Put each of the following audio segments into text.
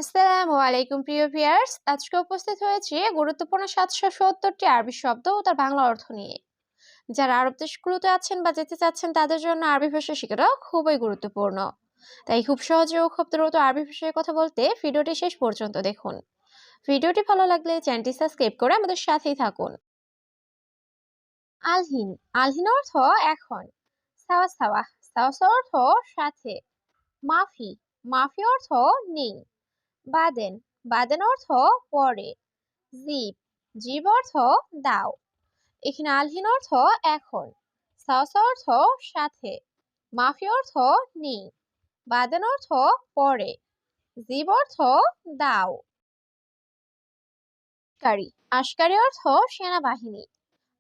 আসসালামু আলাইকুম প্রিয় ভিউয়ার্স, আজকে উপস্থিত হয়েছি গুরুত্বপূর্ণ 770টি আরবি শব্দ ও তার বাংলা অর্থ নিয়ে। যারা আরব দেশগুলোতে আছেন বা যেতে চাচ্ছেন তাদের জন্য আরবি ভাষা শেখাটা খুবই গুরুত্বপূর্ণ। তাই খুব সহজে ও খুব দ্রুত আরবি ভাষায় কথা বলতে ভিডিওটি শেষ পর্যন্ত দেখুন। ভিডিওটি ভালো লাগলে চ্যানেলটি সাবস্ক্রাইব করে আমাদের সাথেই থাকুন। আলহিন, আলহিন অর্থ এখন। সাওয়া সাওয়া, সাওয়া সাওয়া অর্থ সাথে। মাফি, মাফি অর্থ নেই। বাদেন, বাদেন অর্থ পরে। জিব, জিব অর্থ দাও। এখানে আলহিন অর্থ এখন, সাওসা অর্থ সাথে, মাফি অর্থ নেই, বাদেন অর্থ পরে, জিব অর্থ দাও। আশকারি, আশকারি অর্থ সেনাবাহিনী।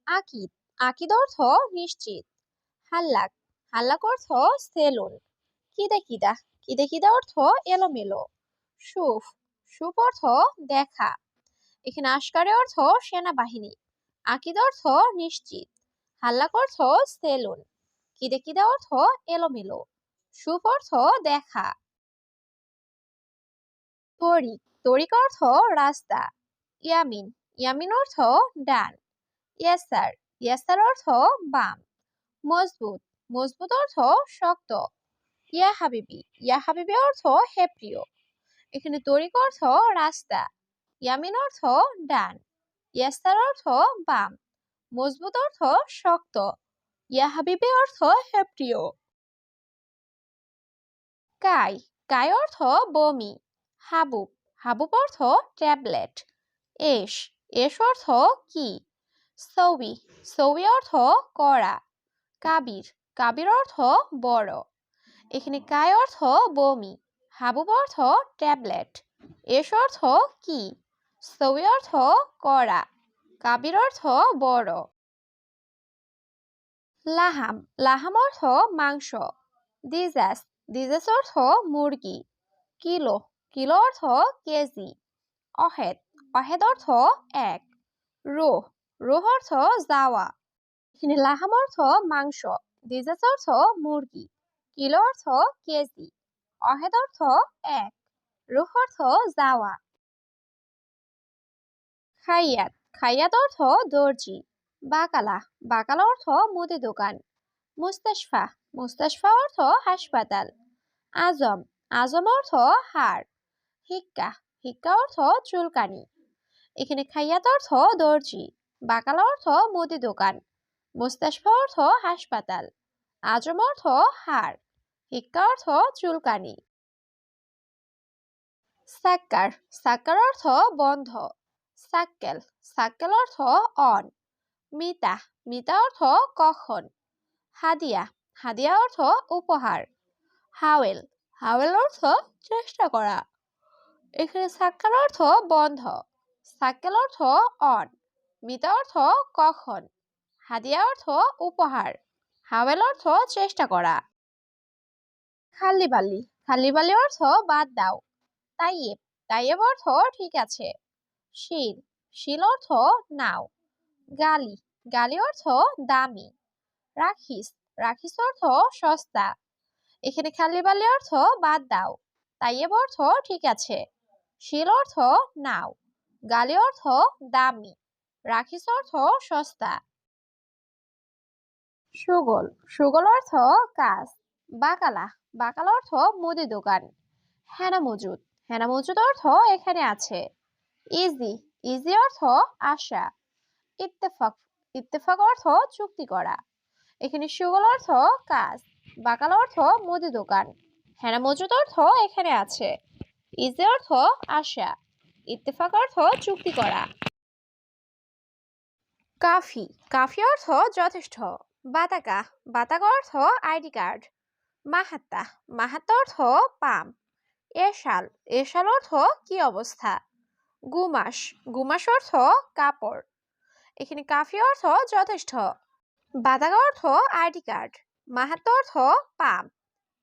আকিদ, আকিদ অর্থ নিশ্চিত। হাল্লাক, হাল্লাক অর্থ সেলুন। কিদা কিদা, কিদা কিদা অর্থ এলোমেলো। সুফ, সুফ অর্থ দেখা। এখানে আশকারি অর্থ সেনাবাহিনী, আকিদ অর্থ নিশ্চিত, হাল্লাক অর্থ সেলুন, কিদে কিদে অর্থ এলোমেলো, সুফ অর্থ দেখা। তরিক, তরিক অর্থ রাস্তা। ইয়ামিন, ইয়ামিন অর্থ ডান। ইয়াসার, ইয়াসার অর্থ বাম। মজবুত, মজবুত অর্থ শক্ত। ইয়া হাবিবি, ইয়া হাবিবি অর্থ হে প্রিয়। এখানে তরিক অর্থ রাস্তা, ইয়ামিন অর্থ ডান, ইয়াসার অর্থ বাম, মজবুত অর্থ শক্ত, ইয়া হাবিবি অর্থ হে প্রিয়। কাই, কাই অর্থ বমি। হাবুব, হাবুব অর্থ ট্যাবলেট। এশ, এশ অর্থ কি। সৌবি, সৌবি অর্থ করা। কাবির, কাবির অর্থ বড়। এখানে কাই অর্থ বমি, হাবুব অর্থ ট্যাবলেট, এশ অর্থ কি, সৌবি অর্থ করা, কাবির অর্থ বড়। লাহাম, লাহাম অর্থ মাংস। দিজাস, দিজাস অর্থ মুরগি। কিলো, কিলো অর্থ কেজি। অহেদ, অহেদ অর্থ এক। রোহ, রোহ অর্থ যাওয়া। এখানে লাহাম অর্থ মাংস, দিজাস অর্থ মুরগি, কিলো অর্থ কেজি, অহেদ অর্থ এক, রোহ অর্থ যাওয়া। খাইয়াত, খাইয়াত অর্থ দর্জি। বাকালা, বাকালা অর্থ মুদি দোকান। মুস্তাশফা, মুস্তাশফা অর্থ হাসপাতাল। আজম, আজম অর্থ হাড়। হিক্কা, হিক্কা অর্থ চুলকানি। এখানে খাইয়াত অর্থ দর্জি, বাকালা অর্থ মুদি দোকান, মুস্তাশফা অর্থ হাসপাতাল, আজম অর্থ হাড়, হিক্কা অর্থ চুলকানি। সাক্কার, সাক্কার অর্থ বন্ধ। সাক্কেল, সাক্কেল অর্থ অন। মিতা, মিতা অর্থ কখন। হাদিয়া, হাদিয়া অর্থ উপহার। হাওয়েল, হাওয়েল অর্থ চেষ্টা করা। এখানে সাক্কার অর্থ বন্ধ, সাক্কেল অর্থ অন, মিতা অর্থ কখন, হাদিয়া অর্থ উপহার, হাওয়েল অর্থ চেষ্টা করা। খাল্লিবালি, খাল্লিবালি অর্থ বাদ দাও। তাইয়েব, তাইয়েব অর্থ ঠিক আছে। শিল, শিল অর্থ নাও। গালি, গালি অর্থ দামি। রাখিস, রাখিস অর্থ সস্তা। এখানে খাল্লিবালি অর্থ বাদ দাও, তাইয়েব অর্থ ঠিক আছে, শিল অর্থ নাও, গালি অর্থ দামি, রাখিস অর্থ সস্তা। সুগল, সুগল অর্থ কাজ। বাকালা, বাকালা অর্থ মুদি দোকান। হেনা মজুদ, হেনা মজুদ অর্থ এখানে আছে। ইজি, ইজি অর্থ আশা। ইত্তেফাক, ইত্তেফাক অর্থ চুক্তি করা। এখানে সুগল অর্থ কাজ, বাকালা অর্থ মুদি দোকান, হেনা মজুদ অর্থ এখানে আছে, ইজি অর্থ আশা, ইত্তেফাক অর্থ চুক্তি করা। কাফি, কাফি অর্থ যথেষ্ট। বাতাকা, বাতাকা অর্থ আইডি কার্ড। মাহাত্তা, মাহাত্তা অর্থ পাম। এশাল, এশাল অর্থ কি অবস্থা। গুমাস, গুমাস অর্থ কাপড়। এখানে কাফি অর্থ যথেষ্ট, বাতাকা অর্থ আইডি কার্ড, মাহাত্তা অর্থ পাম,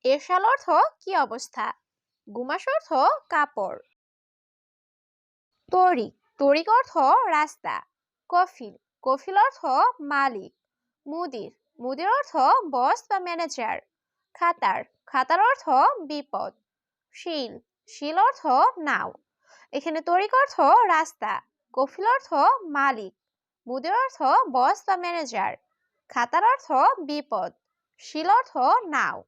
এশাল অর্থ কি অবস্থা, গুমাস অর্থ কাপড়। তরিক, তরিক অর্থ রাস্তা। কফিল, কফিল অর্থ মালিক। মুদির, মুদির অর্থ বস বা ম্যানেজার। খাতার, খাতার অর্থ বিপদ। শিল, শিল অর্থ নাও। এখানে তরিক অর্থ রাস্তা, কফিল অর্থ মালিক, মুদির অর্থ বস বা ম্যানেজার, খাতার অর্থ বিপদ, শিল অর্থ নাও।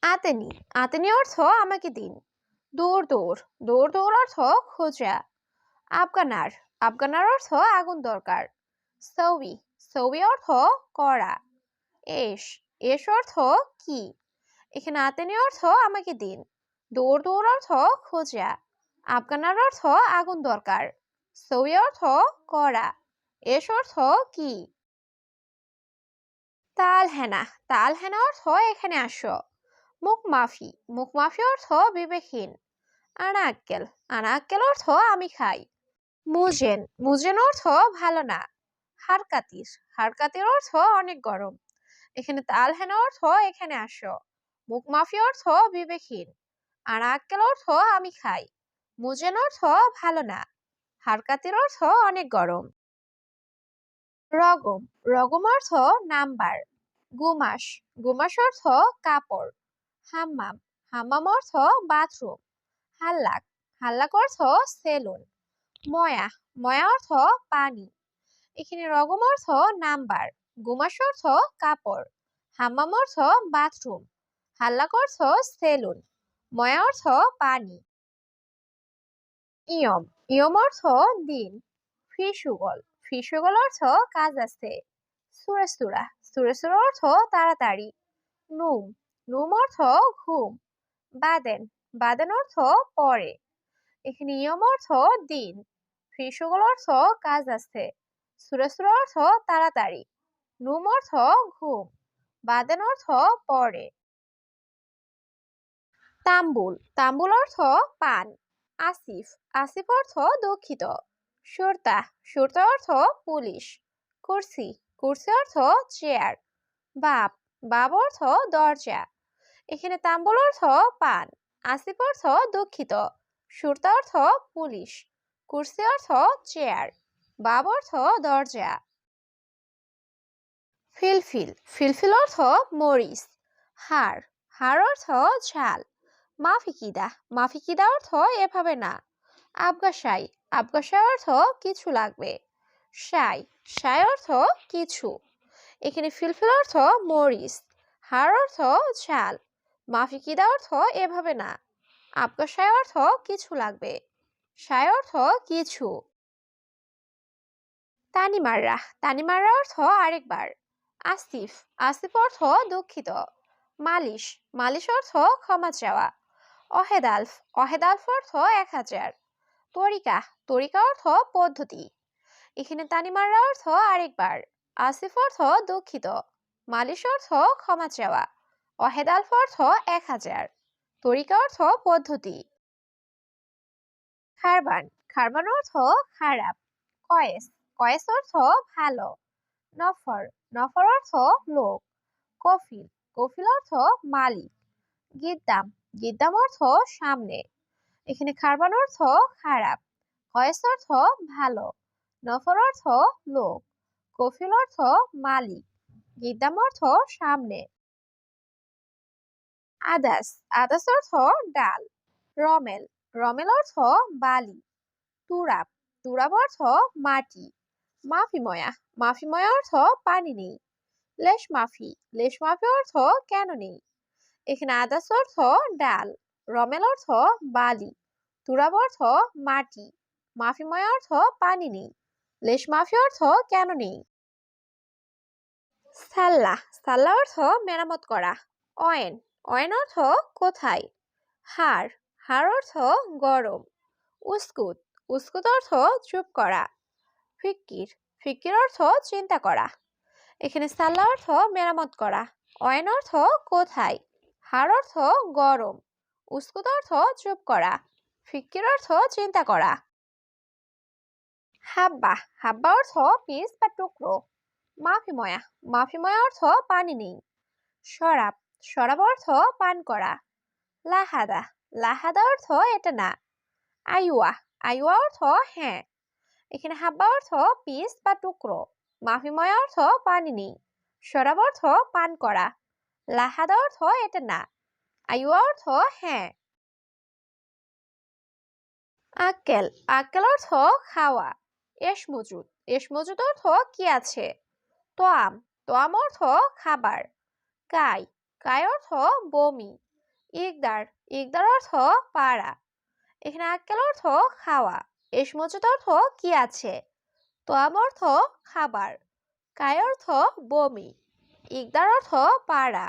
আতেনি, আতেনি অর্থ আমাকে দিন। দৌড় দৌড়, দৌড় দৌড় অর্থ খোঁজা। আফগানার, আফগানার অর্থ আগুন দরকার। সৌই, সৌই অর্থ করা। এস, এস অর্থ কি। এখানে আতেনি অর্থ আমাকে দিন, দৌড় দৌড় অর্থ খোঁজা, আফগানার অর্থ আগুন দরকার, সৌই অর্থ করা, এস অর্থ কি। তাল হেনা, তাল হেনা অর্থ এখানে আসো। মুখ মাফি, মুখ মাফি অর্থ বিবেকহীন। আনা আক্কেল, আনা আক্কেল অর্থ আমি খাই। মুজেন, মুজেন অর্থ ভালো না। হারকাতির, হারকাতির অর্থ অনেক গরম। এখানে তাল হেনা অর্থ এখানে আসো। মুখ মাফি অর্থ বিবেকহীন। আনা আক্কেল অর্থ আমি খাই। মুজেন অর্থ ভালো না। হারকাতির অর্থ অনেক গরম। রগম, রগম অর্থ নাম্বার। গুমাস, গুমাস অর্থ কাপড়। হাম্মাম, হাম্মাম অর্থ বাথরুম। হাল্লাক, হাল্লাক অর্থ সেলুন। ময়া, ময়া অর্থ পানি। এখানে রগম অর্থ নাম্বার, গুমাস অর্থ কাপড়, হাম্মাম অর্থ বাথরুম, হাল্লাক অর্থ সেলুন, ময়া অর্থ পানি। ইয়ম, ইয়ম অর্থ দিন। ফিসুগল, ফিসুগল অর্থ কাজ আছে। সুরেসুরা, সুরেসুরা অর্থ তাড়াতাড়ি। নুম, নুম অর্থ ঘুম। বাদেন, বাদেন অর্থ পরে। এখানে ইয়ম অর্থ দিন, ফিসুগল অর্থ কাজ আছে, সুরেসুরা অর্থ তাড়াতাড়ি, নুম অর্থ ঘুম, বাদেন অর্থ পরে। তাম্বুল, তাম্বুল অর্থ পান। আসিফ, আসিফ অর্থ দুঃখিত। সুরতা, সুরতা অর্থ পুলিশ। কুরসি, কুরসি অর্থ চেয়ার। বাব, বাব অর্থ দরজা। এখানে তাম্বুল অর্থ পান, আসিফ অর্থ দুঃখিত, সুরতা অর্থ পুলিশ, কুরসি অর্থ চেয়ার, বাব অর্থ দরজা। ফিলফিল, ফিলফিল অর্থ মরিচ। হাড়, হাড় অর্থ ঝাল। মাফিকিদা, মাফিকিদা অর্থ এভাবে না। আবগাসাই, আবগাসাই অর্থ কিছু লাগবে। সাই, সাই অর্থ কিছু। এখানে ফিলফিল অর্থ মরিচ, হাড় অর্থ ঝাল, মাফিকিদা অর্থ এভাবে না, আবগাসাই অর্থ কিছু লাগবে, সাই অর্থ কিছু। তানিমাররা, তানিমাররা অর্থ আরেকবার। আসিফ, আসিফ অর্থ দুঃখিত। মালিশ, মালিশ অর্থ ক্ষমা চাওয়া। অহেদালফ, অহেদালফ অর্থ 1000। তরিকা, তরিকা অর্থ পদ্ধতি। এখানে তানিমাররা অর্থ আরেকবার। আসিফ অর্থ দুঃখিত, মালিশ অর্থ ক্ষমা চাওয়া, অহেদালফ অর্থ 1000, তরিকা অর্থ পদ্ধতি। খারবান, খারবান অর্থ খারাপ। কয়েস, কয়েস অর্থ ভালো। নফর, নফর অর্থ লোক। কফিল, কফিল অর্থ মালিক। গিদ্দাম, গিদ্দাম অর্থ সামনে। এখানে খারবান অর্থ খারাপ, কয়েস অর্থ ভালো, নফর অর্থ লোক, কফিল অর্থ মালিক, গিদ্দাম অর্থ সামনে। আদাস, আদাস অর্থ ডাল। রমেল, রমেল অর্থ বালি। তুরাব, তুরাব অর্থ মাটি। মাফিময়া, মাফিময়া অর্থ পানি নেই। লেশ মাফি, লেশ মাফি অর্থ কেন নেই। এখানে আদাস অর্থ ডাল, রমেল অর্থ বালি, তুরাব অর্থ মাটি, মাফিময়া অর্থ পানি নেই, লেশ মাফি অর্থ কেন নেই। সাল্লা, সাল্লা অর্থ মেরামত করা। অয়েন, অয়েন অর্থ কোথায়। হাড়, হাড় অর্থ গরম। উস্কুত, উস্কুত অর্থ চুপ করা। ফিক্কির, ফিক্কির অর্থ চিন্তা করা। এখানে সাল্লা অর্থ মেরামত করা, অয়েন অর্থ কোথায়, হাড় অর্থ গরম, উস্কুত অর্থ চুপ করা, ফিক্কির অর্থ চিন্তা করা। হাব্বা, হাব্বা অর্থ পিস বা টুকরো। মাফিময়া, মাফিময়া অর্থ পানি নেই। শরাব, শরাব অর্থ পান করা। লাহাদা, লাহাদা অর্থ এটা না। আইওয়া, আইওয়া অর্থ হ্যাঁ। এখানে হাব্বা অর্থ পিস বা টুকরো, মাফিময়া অর্থ পানি নেই, শরাব অর্থ পান করা, লাহাদা অর্থ এটা না, আইওয়া অর্থ হ্যাঁ। আক্কেল আক্কেল অর্থ খাওয়া। এস মজুদ এস মজুদ অর্থ কি আছে। তোয়াম তোয়াম অর্থ খাবার। কাই কাই অর্থ বমি। ইকদার ইকদার অর্থ পাড়া। এখানে আক্কেল অর্থ খাওয়া, এস মজুদ অর্থ কি আছে, তোয়াম অর্থ খাবার, কাই অর্থ বমি, ইকদার অর্থ পাড়া।